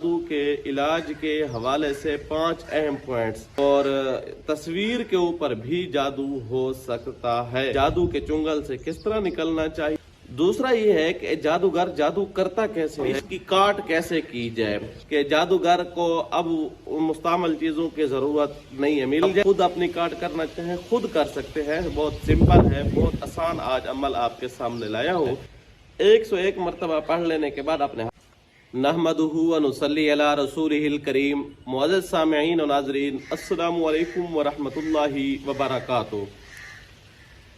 जादू के इलाज के हवाले से 5 अहम पॉइंट्स और तस्वीर के ऊपर भी जादू हो सकता है। जादू के चुंगल से किस तरह निकलना चाहिए। दूसरा ये है कि जादूगर जादू करता कैसे है, इसकी काट कैसे की जाए, कि जादूगर को अब मुस्तमल चीजों की जरूरत नहीं है, मिल जाए खुद अपनी काट करना चाहे खुद कर सकते हैं। बहुत सिंपल है, बहुत आसान आज अमल आपके सामने लाया हूँ। 101 मरतबा पढ़ लेने के बाद अपने नहमदुहु व नुसल्ली अला रसूलिहिल करीम। मुअज़्ज़ज़ सामिईन व नाज़रीन, अस्सलामु अलैकुम व रहमतुल्लाहि व बरकातुहू।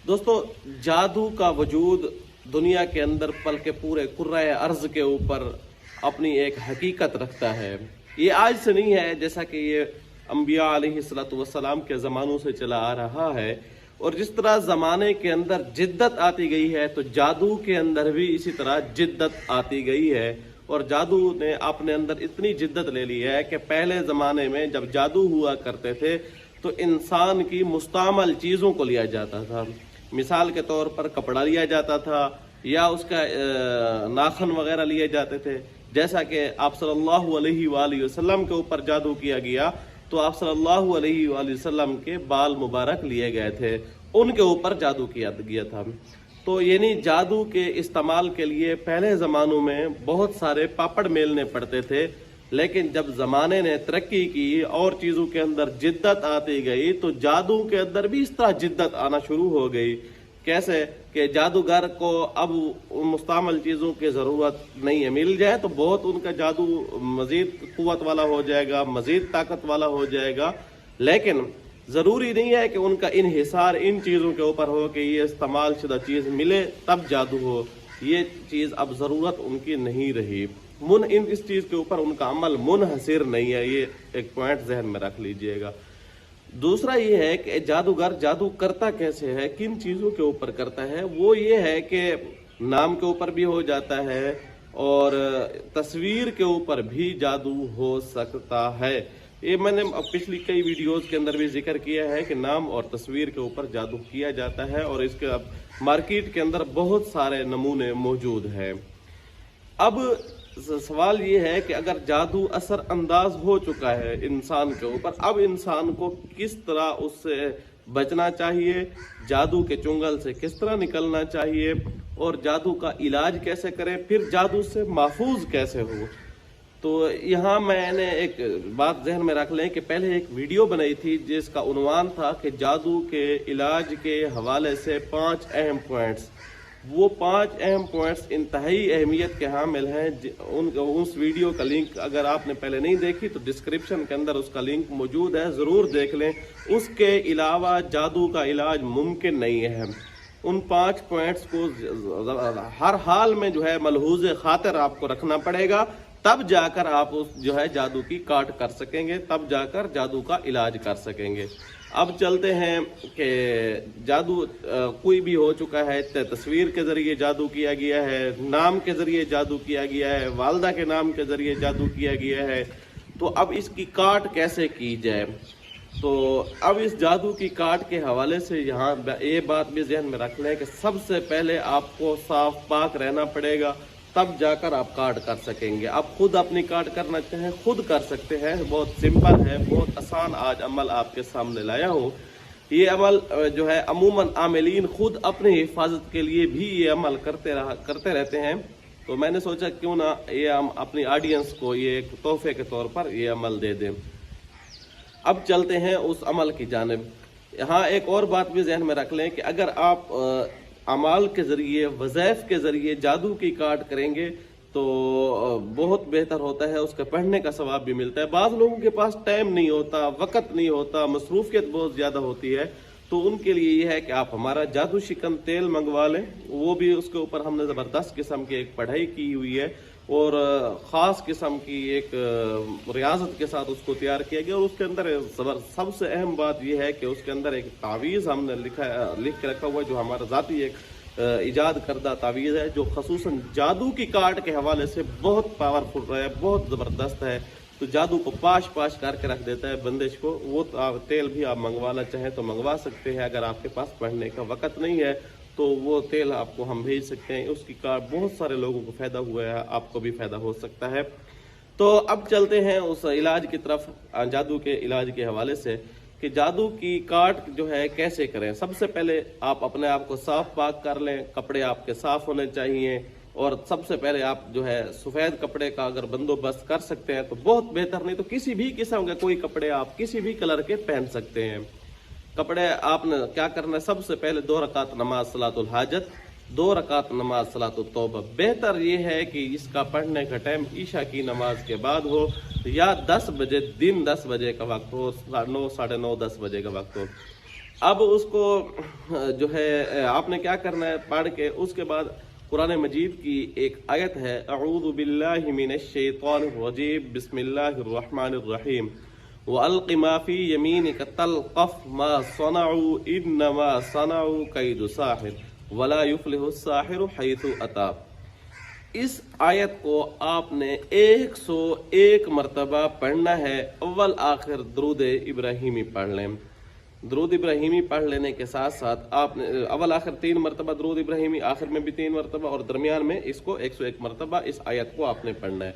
दोस्तों, जादू का वजूद दुनिया के अंदर बल्कि पूरे कुर्राए अर्ज के ऊपर अपनी एक हकीकत रखता है। ये आज से नहीं है, जैसा कि ये अंबिया अलैहिस्सलातु वस्सलाम के ज़मानों से चला आ रहा है। और जिस तरह ज़माने के अंदर जिद्दत आती गई है, तो जादू के अंदर भी इसी तरह जिद्दत आती गई है। और जादू ने अपने अंदर इतनी जिद्दत ले ली है कि पहले ज़माने में जब जादू हुआ करते थे तो इंसान की मुस्तमल चीज़ों को लिया जाता था। मिसाल के तौर पर कपड़ा लिया जाता था या उसका नाखन वगैरह लिए जाते थे। जैसा कि आप सल्लल्लाहु अलैहि वसल्लम के ऊपर जादू किया गया तो आप सल्लल्लाहु अलैहि वसल्लम के बाल मुबारक लिए गए थे, उनके ऊपर जादू किया गया था। तो यानी जादू के इस्तेमाल के लिए पहले ज़मानों में बहुत सारे पापड़ मेलने पड़ते थे, लेकिन जब ज़माने ने तरक्की की और चीज़ों के अंदर जिद्दत आती गई तो जादू के अंदर भी इस तरह जिद्दत आना शुरू हो गई। कैसे कि जादूगर को अब मुस्तमल चीज़ों की ज़रूरत नहीं है, मिल जाए तो बहुत उनका जादू मज़ीद क़ुव्वत वाला हो जाएगा, मज़ीद ताकत वाला हो जाएगा। लेकिन ज़रूरी नहीं है कि उनका इन्हिसार इन चीज़ों के ऊपर हो कि ये इस्तेमाल शुदा चीज़ मिले तब जादू हो। ये चीज़ अब ज़रूरत उनकी नहीं रही। इस चीज़ के ऊपर उनका अमल मुनहसिर नहीं है। ये एक पॉइंट जहन में रख लीजिएगा। दूसरा ये है कि जादूगर जादू करता कैसे है, किन चीज़ों के ऊपर करता है। वो ये है कि नाम के ऊपर भी हो जाता है और तस्वीर के ऊपर भी जादू हो सकता है। ये मैंने पिछली कई वीडियोस के अंदर भी जिक्र किया है कि नाम और तस्वीर के ऊपर जादू किया जाता है और इसके अब मार्केट के अंदर बहुत सारे नमूने मौजूद हैं। अब सवाल ये है कि अगर जादू असर अंदाज हो चुका है इंसान के ऊपर, अब इंसान को किस तरह उससे बचना चाहिए, जादू के चुंगल से किस तरह निकलना चाहिए और जादू का इलाज कैसे करें, फिर जादू से महफूज कैसे हो। तो यहाँ मैंने एक बात जहन में रख लें कि पहले एक वीडियो बनाई थी जिसका उन्वान था कि जादू के इलाज के हवाले से 5 अहम पॉइंट्स। वो 5 अहम पॉइंट्स इंतहाई अहमियत के हामिल हैं। उस वीडियो का लिंक अगर आपने पहले नहीं देखी तो डिस्क्रिप्शन के अंदर उसका लिंक मौजूद है, ज़रूर देख लें। उसके अलावा जादू का इलाज मुमकिन नहीं है। उन 5 पॉइंट्स को हर हाल में जो है मलहूज़ खातिर आपको रखना पड़ेगा, तब जाकर आप उस जो है जादू की काट कर सकेंगे, तब जाकर जादू का इलाज कर सकेंगे। अब चलते हैं कि जादू कोई भी हो चुका है, तस्वीर के ज़रिए जादू किया गया है, नाम के ज़रिए जादू किया गया है, वालदा के नाम के ज़रिए जादू किया गया है, तो अब इसकी काट कैसे की जाए। तो अब इस जादू की काट के हवाले से यहाँ ये बात भी जहन में रख लें कि सबसे पहले आपको साफ पाक रहना पड़ेगा, तब जाकर आप काट कर सकेंगे। आप खुद अपनी काट करना चाहें खुद कर सकते हैं। बहुत सिंपल है, बहुत आसान आज अमल आपके सामने लाया हूँ। ये अमल जो है अमूमन आमिलीन खुद अपनी हिफाजत के लिए भी ये अमल करते रहते हैं। तो मैंने सोचा क्यों ना ये हम अपनी ऑडियंस को ये एक तोहफे के तौर पर ये अमल दे दें। अब चलते हैं उस अमल की जानिब। यहाँ एक और बात भी जहन में रख लें कि अगर आप अमाल के ज़रिए, वज़ाइफ के ज़रिए जादू की काट करेंगे तो बहुत बेहतर होता है, उसका पढ़ने का सवाब भी मिलता है। बाज़ लोगों के पास टाइम नहीं होता, वक़्त नहीं होता, मसरूफ़ियत बहुत ज़्यादा होती है, तो उनके लिए ये है कि आप हमारा जादू शिकन तेल मंगवा लें। वो भी उसके ऊपर हमने ज़बरदस्त किस्म की एक पढ़ाई की हुई है और ख़ास किस्म की एक रियाजत के साथ उसको तैयार किया गया। और उसके अंदर सबसे अहम बात यह है कि उसके अंदर एक तावीज़ हमने लिख के रखा हुआ है, जो हमारा ज़ाती एक इजाद करदा तावीज़ है, जो खसूसन जादू की काट के हवाले से बहुत पावरफुल है, बहुत ज़बरदस्त है। तो जादू को पाश करके रख देता है बंदिश को। वो तेल भी आप मंगवाना चाहें तो मंगवा सकते हैं। अगर आपके पास पढ़ने का वक़्त नहीं है तो वो तेल आपको हम भेज सकते हैं। उसकी कार बहुत सारे लोगों को फ़ायदा हुआ है, आपको भी फ़ायदा हो सकता है। تو اب چلتے ہیں اس علاج کی طرف، جادو کے علاج کے حوالے سے کہ جادو کی کاٹ جو ہے کیسے کریں۔ سب سے پہلے آپ اپنے آپ کو صاف پاک کر لیں، کپڑے آپ کے صاف ہونے چاہیے، اور سب سے پہلے آپ جو ہے سفید کپڑے کا اگر بندوبست کر سکتے ہیں تو بہت بہتر، نہیں تو کسی بھی قسم کے کوئی کپڑے آپ کسی بھی کلر کے پہن سکتے ہیں۔ کپڑے آپ نے کیا کرنا ہے، سب سے پہلے 2 رکعت نماز صلاۃ الحاجت، 2 رکعت نماز صلاۃ التوبہ۔ بہتر یہ ہے کہ اس کا پڑھنے کا ٹائم عشاء کی نماز کے بعد ہو، یا 10 بجے، دن 10 بجے کا وقت ہو، 9، 9:30، 10 بجے کا وقت ہو۔ اب اس کو جو ہے آپ نے کیا کرنا ہے، پڑھ کے اس کے بعد قرآن مجید کی ایک آیت ہے، اعوذ باللہ من الشیطان الرجیم، بسم اللہ الرحمن الرحیم، وَأَلْقِ مَا فِي يَمِينِكَ تَلْقَفْ مَا صَنَعُوا إِنَّمَا صَنَعُوا كَيْدُ سَاحِرٍ وَلَا يُفْلِحُ السَّاحِرُ حَيْثُ أَتَى۔ اس آیت کو آپ نے 101 مرتبہ پڑھنا ہے، اول آخر درود ابراہیمی پڑھ لیں۔ درود ابراہیمی پڑھ لینے کے ساتھ ساتھ آپ نے اول آخر 3 مرتبہ درود ابراہیمی، آخر میں بھی 3 مرتبہ، اور درمیان میں اس کو 101 مرتبہ اس آیت کو آپ نے پڑھنا ہے۔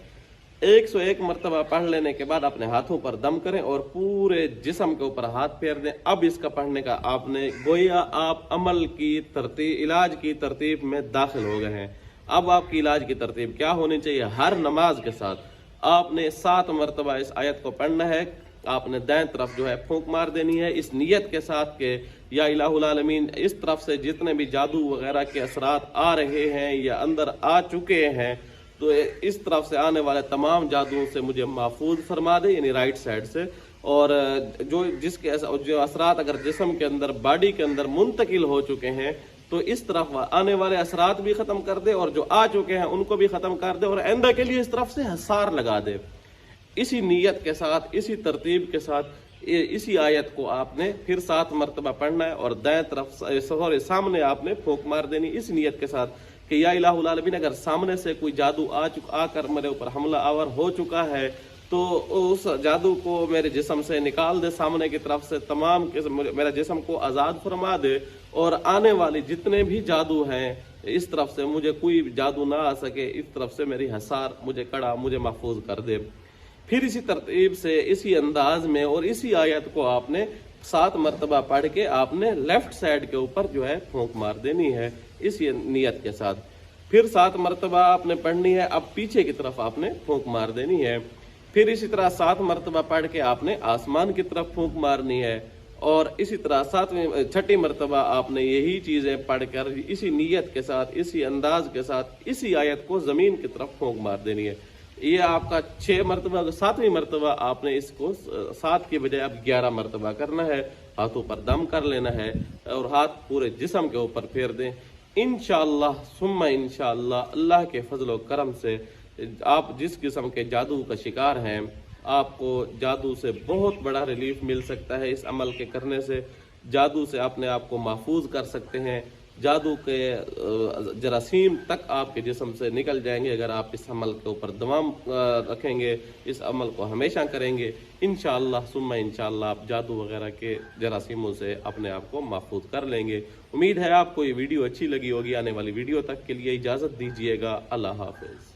101 مرتبہ پڑھ لینے کے بعد اپنے ہاتھوں پر دم کریں اور پورے جسم کے اوپر ہاتھ پھیر دیں۔ اب اس کا پڑھنے کا آپ نے گویا آپ عمل کی ترتیب، علاج کی ترتیب میں داخل ہو گئے ہیں۔ اب آپ کی علاج کی ترتیب کیا ہونی چاہیے، ہر نماز کے ساتھ آپ نے 7 مرتبہ اس آیت کو پڑھنا ہے۔ آپ نے دائیں طرف جو ہے پھونک مار دینی ہے، اس نیت کے ساتھ کہ یا الہ العالمین، اس طرف سے جتنے بھی جادو وغیرہ کے اثرات آ رہے ہیں یا اندر آ چکے ہیں، تو اس طرف سے آنے والے تمام جادوؤں سے مجھے محفوظ فرما دے، یعنی رائٹ سائڈ سے، اور جو اثرات اگر جسم کے اندر، باڈی کے اندر منتقل ہو چکے ہیں تو اس طرف آنے والے اثرات بھی ختم کر دے، اور جو آ چکے ہیں ان کو بھی ختم کر دے، اور آئندہ کے لیے اس طرف سے حصار لگا دے۔ اسی نیت کے ساتھ، اسی ترتیب کے ساتھ اسی آیت کو آپ نے پھر 7 مرتبہ پڑھنا ہے، اور دائیں طرف سامنے آپ نے پھونک مار دینی اس نیت کے ساتھ کہ یا الہ العالمین، اگر سامنے سے کوئی جادو آ کر میرے اوپر حملہ آور ہو چکا ہے تو اس جادو کو میرے جسم سے نکال دے، سامنے کی طرف سے تمام میرا جسم کو آزاد فرما دے، اور آنے والی جتنے بھی جادو ہیں اس طرف سے مجھے کوئی جادو نہ آ سکے، اس طرف سے میری حصار، مجھے کڑا، مجھے محفوظ کر دے۔ پھر اسی ترتیب سے، اسی انداز میں اور اسی آیت کو آپ نے 7 مرتبہ پڑھ کے آپ نے لیفٹ سائڈ کے اوپر جو ہے پھونک مار دینی ہے اسی نیت کے ساتھ۔ پھر 7 مرتبہ آپ نے پڑھنی ہے، اب پیچھے کی طرف آپ نے پھونک مار دینی ہے۔ پھر اسی طرح 7 مرتبہ پڑھ کے آپ نے آسمان کی طرف پھونک مارنی ہے، اور اسی طرح 6ٹی مرتبہ آپ نے یہی چیزیں پڑھ کر اسی نیت کے ساتھ، اسی انداز کے ساتھ اسی آیت کو زمین کی طرف پھونک مار دینی ہے۔ یہ آپ کا 6 مرتبہ، 7ویں مرتبہ آپ نے اس کو 7 کی بجائے اب 11 مرتبہ کرنا ہے، ہاتھوں پر دم کر لینا ہے اور ہاتھ پورے جسم کے اوپر پھیر دیں۔ انشاءاللہ ثم انشاءاللہ اللہ کے فضل و کرم سے آپ جس قسم کے جادو کا شکار ہیں، آپ کو جادو سے بہت بڑا ریلیف مل سکتا ہے۔ اس عمل کے کرنے سے جادو سے اپنے آپ کو محفوظ کر سکتے ہیں، جادو کے جراثیم تک آپ کے جسم سے نکل جائیں گے اگر آپ اس عمل کے اوپر دوام رکھیں گے، اس عمل کو ہمیشہ کریں گے۔ انشاءاللہ ثم انشاءاللہ آپ جادو وغیرہ کے جراثیموں سے اپنے آپ کو محفوظ کر لیں گے۔ امید ہے آپ کو یہ ویڈیو اچھی لگی ہوگی۔ آنے والی ویڈیو تک کے لیے اجازت دیجیے گا۔ اللہ حافظ۔